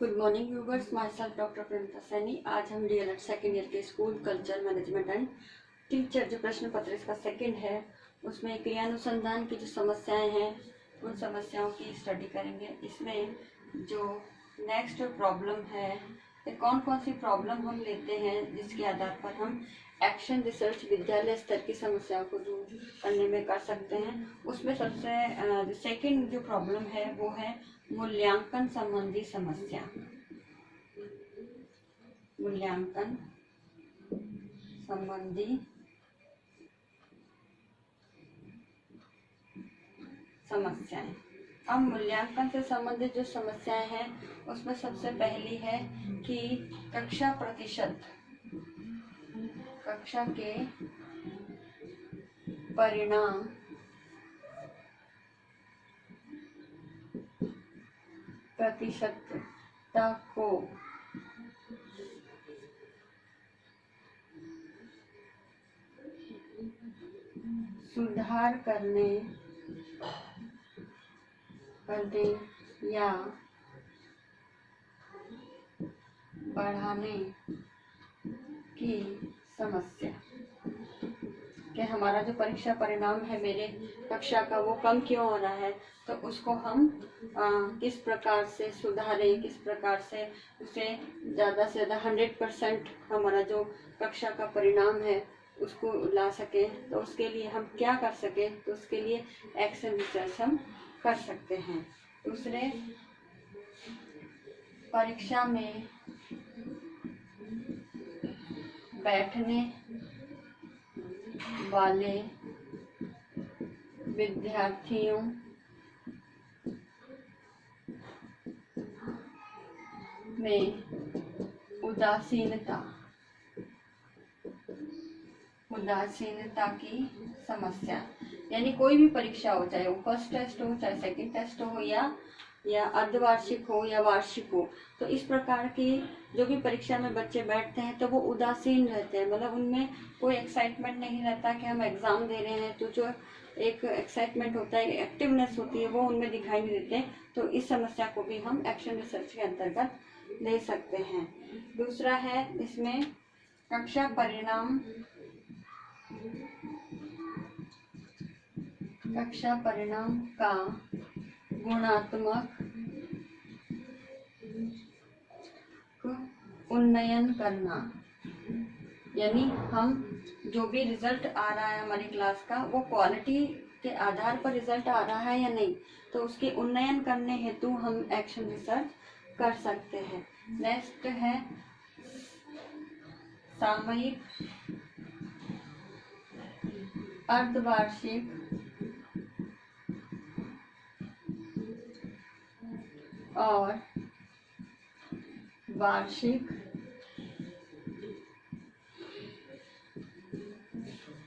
Good morning viewers, my self doctor Priyanka Saini. आज हम DElEd second year के school culture management and teacher जो प्रश्न पत्र इसका सेकंड है उसमें क्रियानुसंधान की जो समस्याएं हैं उन समस्याओं की स्टडी करेंगे। इसमें जो नेक्स्ट प्रॉब्लम है कौन कौन सी प्रॉब्लम हम लेते हैं जिसके आधार पर हम एक्शन रिसर्च विद्यालय स्तर की समस्याओं को दूर करने में कर सकते हैं। उसमें सबसे सेकंड जो प्रॉब्लम है वो है मूल्यांकन संबंधी समस्या। मूल्यांकन संबंधी समस्याएं। अब मूल्यांकन से संबंधित जो समस्याएं हैं उसमें सबसे पहली है कि कक्षा के परिणाम प्रतिशतता को सुधार करने या बढ़ाने की समस्या। कि हमारा जो परीक्षा परिणाम है मेरे कक्षा का वो कम क्यों हो रहा है, तो उसको हम किस प्रकार से सुधारें, किस प्रकार से उसे ज़्यादा से ज़्यादा 100% हमारा जो कक्षा का परिणाम है उसको ला सकें। तो उसके लिए हम क्या कर सकें, तो उसके लिए एक्शन रिसर्च हम कर सकते हैं। दूसरे, परीक्षा में बैठने वाले विद्यार्थियों में उदासीनता की समस्या। यानी कोई भी परीक्षा हो, चाहे वो फर्स्ट टेस्ट हो, चाहे सेकंड टेस्ट हो, या अर्धवार्षिक हो या वार्षिक हो, तो इस प्रकार की जो भी परीक्षा में बच्चे बैठते हैं तो वो उदासीन रहते हैं। मतलब उनमें कोई एक्साइटमेंट नहीं रहता कि हम एग्जाम दे रहे हैं। तो जो एक एक्साइटमेंट होता है, एक्टिवनेस होती है, वो उनमें दिखाई नहीं देते। तो इस समस्या को भी हम एक्शन रिसर्च के अंतर्गत ले सकते हैं। दूसरा है इसमें कक्षा परिणाम का गुणात्मक उन्नयन करना। यानी हम जो भी रिजल्ट आ रहा है हमारी क्लास का, वो क्वालिटी के आधार पर रिजल्ट आ रहा है या नहीं, तो उसके उन्नयन करने हेतु हम एक्शन रिसर्च कर सकते हैं। नेक्स्ट है सामयिक, अर्धवार्षिक और वार्षिक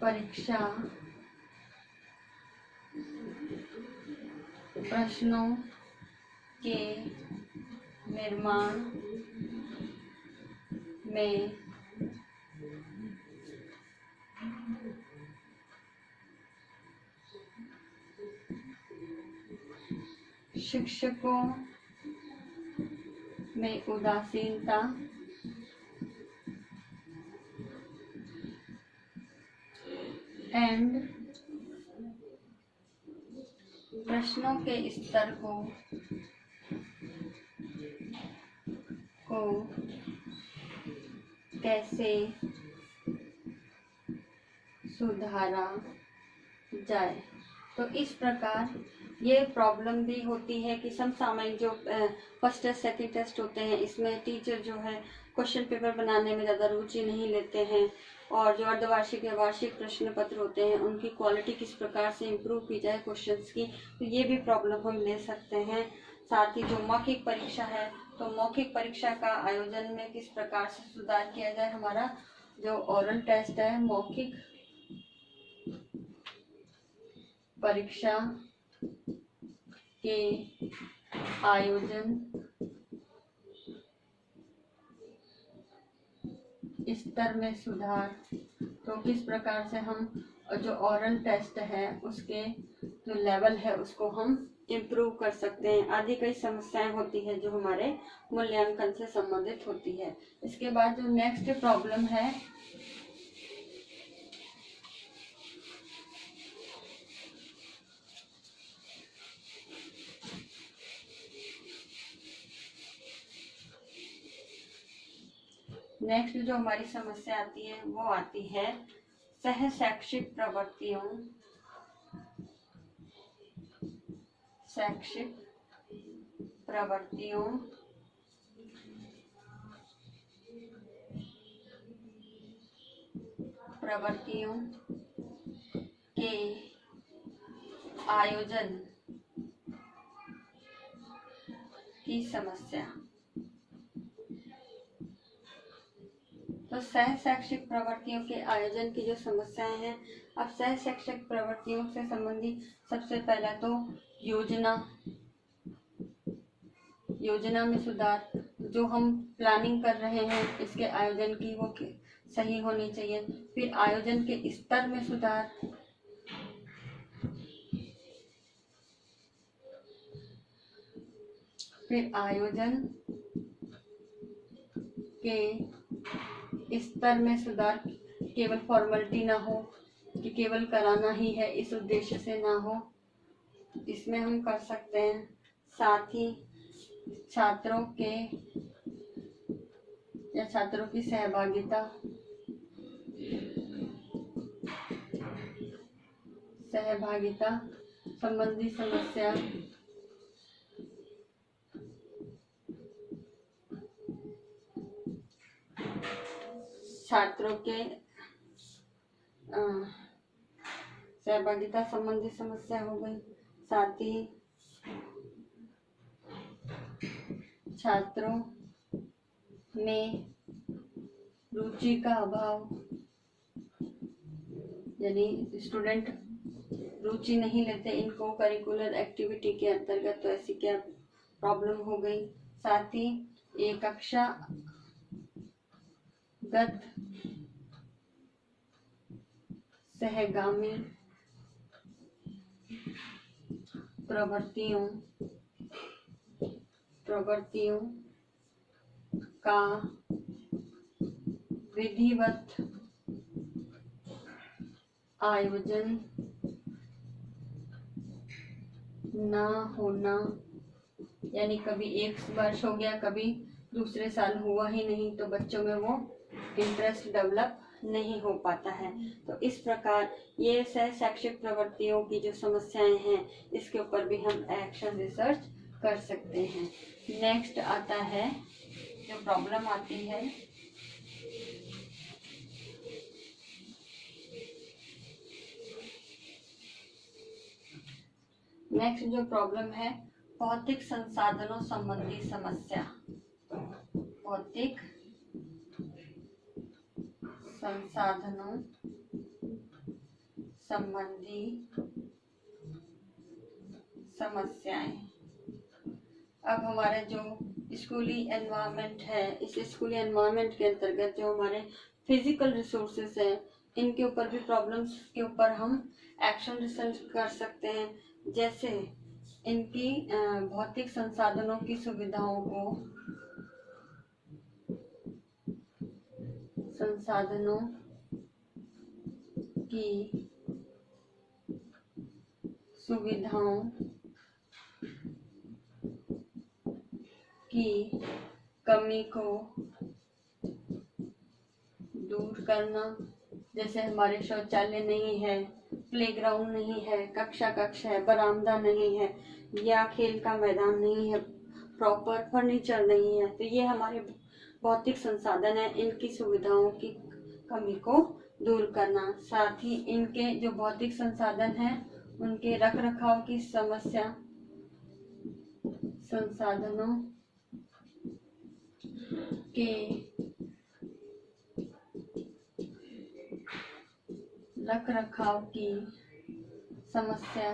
परीक्षा प्रश्नों के निर्माण में शिक्षकों में उदासीनता एंड प्रश्नों के स्तर को कैसे सुधारा जाए। तो इस प्रकार ये प्रॉब्लम भी होती है कि समसामयिक जो फर्स्ट टेस्ट सेकंड टेस्ट होते हैं, इसमें टीचर जो है क्वेश्चन पेपर बनाने में ज़्यादा रुचि नहीं लेते हैं, और जो अर्धवार्षिक या वार्षिक प्रश्न पत्र होते हैं उनकी क्वालिटी किस प्रकार से इम्प्रूव की जाए क्वेश्चंस की, तो ये भी प्रॉब्लम हम ले सकते हैं। साथ ही जो मौखिक परीक्षा है, तो मौखिक परीक्षा का आयोजन में किस प्रकार से सुधार किया जाए। हमारा जो ओरल टेस्ट है, मौखिक परीक्षा के आयोजन स्तर में सुधार, तो किस प्रकार से हम जो ओरल टेस्ट है उसके जो लेवल है उसको हम इम्प्रूव कर सकते हैं आदि कई समस्याएं होती है जो हमारे मूल्यांकन से संबंधित होती है। इसके बाद जो नेक्स्ट प्रॉब्लम है नेक्स्ट जो हमारी समस्या आती है वो आती है सह शैक्षिक प्रवृत्तियों शैक्षिक प्रवृत्तियों के आयोजन की समस्या। तो सह शैक्षिक प्रवृत्तियों के आयोजन की जो समस्याएं हैं, अब सह शैक्षिक प्रवृत्तियों से संबंधित सबसे पहला तो योजना में सुधार। जो हम प्लानिंग कर रहे हैं इसके आयोजन की वो सही होनी चाहिए। फिर आयोजन के स्तर में सुधार, फिर आयोजन के स्तर में सुधार, केवल फॉर्मेलिटी ना हो कि केवल कराना ही है इस उद्देश्य से ना हो, इसमें हम कर सकते हैं। साथ ही छात्रों की सहभागिता संबंधी समस्या, छात्रों के सहभागिता संबंधी समस्या हो गई। साथ ही छात्रों में रुचि का अभाव, यानी स्टूडेंट रुचि नहीं लेते इनको करिकुलर एक्टिविटी के अंतर्गत, तो ऐसी क्या प्रॉब्लम हो गई। साथ ही एक कक्षागत सहगामी प्रवृत्तियों का विधिवत आयोजन ना होना, यानी कभी एक वर्ष हो गया कभी दूसरे साल हुआ ही नहीं, तो बच्चों में वो इंटरेस्ट डेवलप नहीं हो पाता है। तो इस प्रकार ये सह शैक्षिक प्रवृत्तियों की जो समस्याएं हैं इसके ऊपर भी हम एक्शन रिसर्च कर सकते हैं। नेक्स्ट आता है जो प्रॉब्लम आती है नेक्स्ट जो प्रॉब्लम है भौतिक संसाधनों संबंधी समस्या। भौतिक संसाधनों संबंधी समस्याएं। अब हमारे जो स्कूली एनवायरनमेंट है, इस स्कूली एनवायरनमेंट के अंतर्गत जो हमारे फिजिकल रिसोर्सेस हैं इनके ऊपर भी प्रॉब्लम्स के ऊपर हम एक्शन रिसर्च कर सकते हैं। जैसे इनकी भौतिक संसाधनों की सुविधाओं की कमी को दूर करना। जैसे हमारे शौचालय नहीं है, प्लेग्राउंड नहीं है, कक्ष है, बरामदा नहीं है या खेल का मैदान नहीं है, प्रॉपर फर्नीचर नहीं है, तो ये हमारे भौतिक संसाधन है, इनकी सुविधाओं की कमी को दूर करना। साथ ही इनके जो भौतिक संसाधन हैं उनके रख रखाव की समस्या, संसाधनों के रख रखाव की समस्या,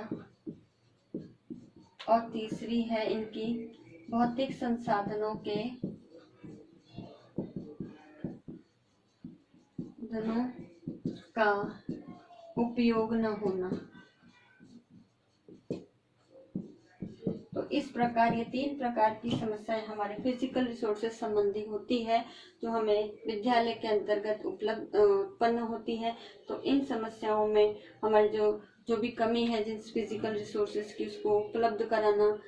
और तीसरी है इनकी भौतिक संसाधनों के धनों का उपयोग न होना। इस प्रकार ये 3 प्रकार की समस्याएं हमारे फिजिकल रिसोर्सेज संबंधी होती है, जो हमें विद्यालय के अंतर्गत उत्पन्न होती है। तो इन समस्याओं में हमारी जो भी कमी है जिन फिजिकल रिसोर्सेज की, उसको उपलब्ध कराना,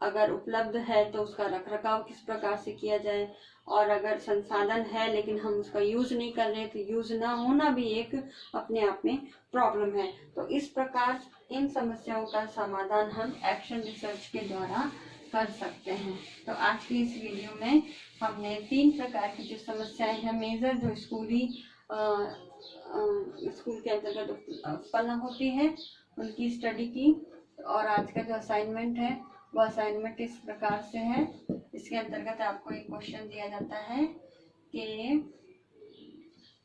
अगर उपलब्ध है तो उसका रखरखाव किस प्रकार से किया जाए, और अगर संसाधन है लेकिन हम उसका यूज नहीं कर रहे तो यूज ना होना भी एक अपने आप में प्रॉब्लम है। तो इस प्रकार इन समस्याओं का समाधान हम एक्शन रिसर्च के द्वारा कर सकते हैं। तो आज की इस वीडियो में हमने 3 प्रकार की जो समस्याएं हैं मेजर, जो स्कूल के अंतर्गत उत्पन्न होती है, उनकी स्टडी की। और आज का जो असाइनमेंट है वो असाइनमेंट इस प्रकार से है। इसके अंतर्गत आपको एक क्वेश्चन दिया जाता है कि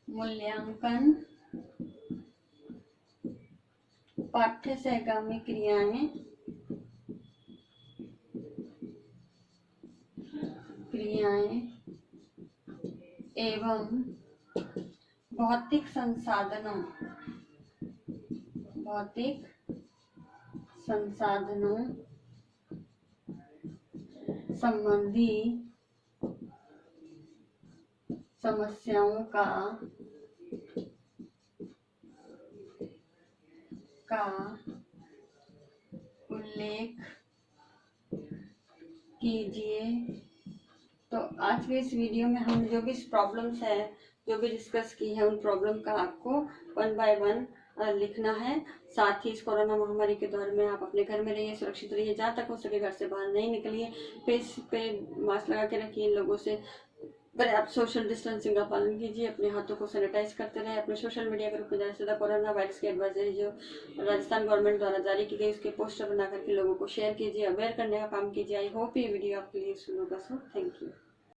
मूल्यांकन पाठ्य सहगामी क्रियाएं एवं भौतिक संसाधनों संबंधी समस्याओं का उल्लेख कीजिए। तो आज के इस वीडियो में हम जो भी प्रॉब्लम्स है, जो भी डिस्कस की है, उन प्रॉब्लम का आपको 1 बाय 1 लिखना है। साथ ही इस कोरोना महामारी के दौर में आप अपने घर में रहिए, सुरक्षित रहिए, जहाँ तक हो सके घर से बाहर नहीं निकलिए, फेस पे मास्क लगा के रखिए, लोगों से आप सोशल डिस्टेंसिंग का पालन कीजिए, अपने हाथों को सैनिटाइज करते रहे, अपने सोशल मीडिया ग्रुप में ज़्यादा से ज़्यादा कोरोना वायरस की एडवाइजरी जो राजस्थान गवर्नमेंट द्वारा जारी की गई उसके पोस्टर बना करके लोगों को शेयर कीजिए, अवेयर करने का काम कीजिए। आई होप ये वीडियो आपके लिए यूजफुल होगा। So thank you.